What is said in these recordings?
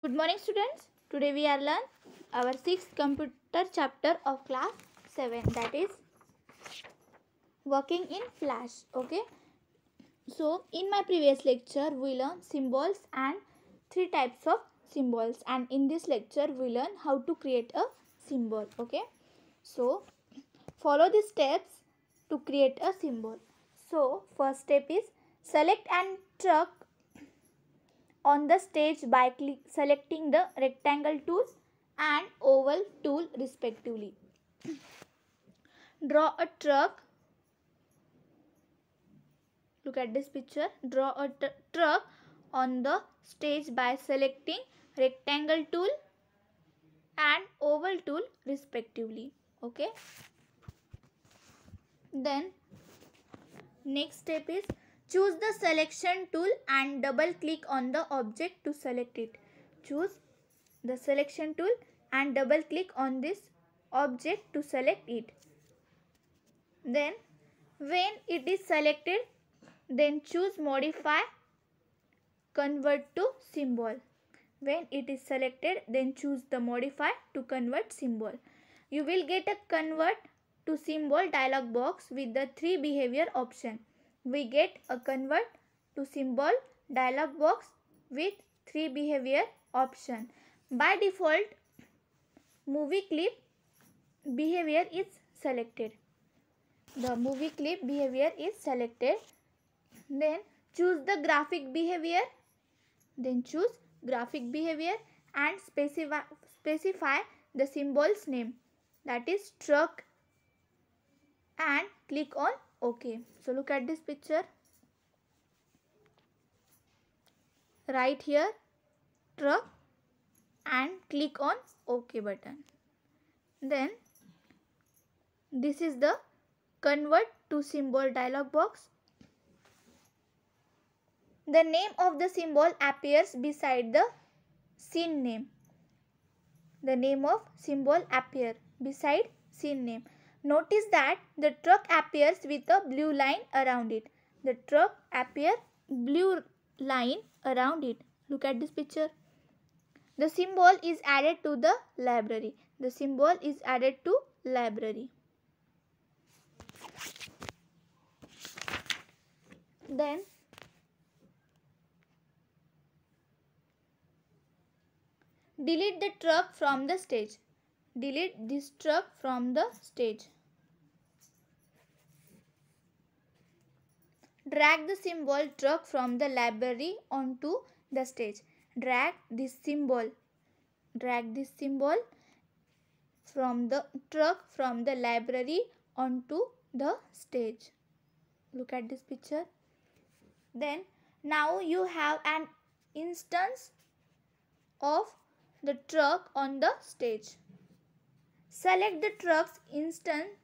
Good morning students. Today we are learn our 6th computer chapter of class 7, that is working in Flash. Okay. So in my previous lecture we learned symbols and 3 types of symbols, and in this lecture we learn how to create a symbol. Okay. So follow the steps to create a symbol. So first step is select and truck on the stage by selecting the rectangle tool and oval tool respectively. Draw a truck. Look at this picture. Draw a truck on the stage by selecting rectangle tool and oval tool respectively. Okay. Then next step is choose the selection tool and double click on the object to select it. Choose the selection tool and double click on this object to select it. Then when it is selected, then choose modify convert to symbol. When it is selected, then choose the modify to convert symbol. You will get a convert to symbol dialog box with the 3 behavior option. We get a convert to symbol dialog box with 3 behavior option. By default, movie clip behavior is selected. The movie clip behavior is selected. Then choose the graphic behavior. Then choose graphic behavior and specify the symbol's name, that is truck, and click on OK. So look at this picture. Right here truck and click on OK button. Then this is the convert to symbol dialog box. The name of the symbol appears beside the scene name. The name of symbol appears beside scene name. Notice that the truck appears with a blue line around it. The truck appears blue line around it. Look at this picture. The symbol is added to the library. The symbol is added to library. Then delete the truck from the stage. Delete this truck from the stage. Drag the symbol truck from the library onto the stage. Drag this symbol from the truck from the library onto the stage. Look at this picture. Then now you have an instance of the truck on the stage. Select the truck's instance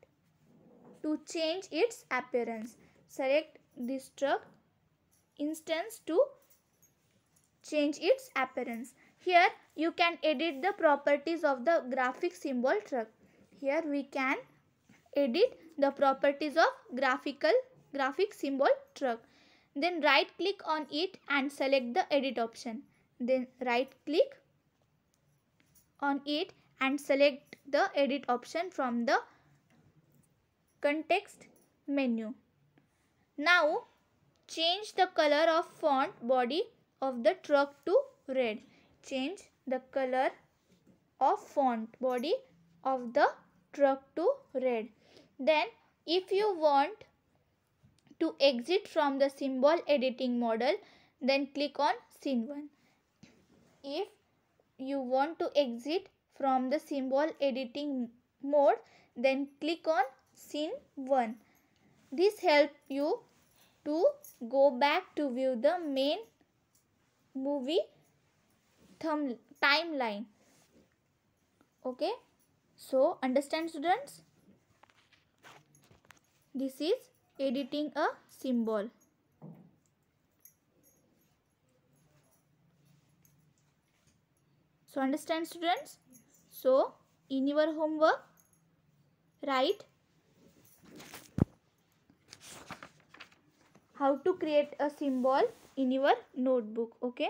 to change its appearance. Select this truck instance to change its appearance. Here you can edit the properties of the graphic symbol truck. Here we can edit the properties of graphic symbol truck. Then right click on it and select the edit option. Then right click on it and select the edit option from the context menu. Now change the color of font body of the truck to red. Change the color of font body of the truck to red. Then if you want to exit from the symbol editing model, then click on scene 1. If you want to exit from the symbol editing mode, then click on scene 1. This helps you to go back to view the main movie timeline. Okay. So understand students? This is editing a symbol. So understand students? So in your homework, write how to create a symbol in your notebook. Okay.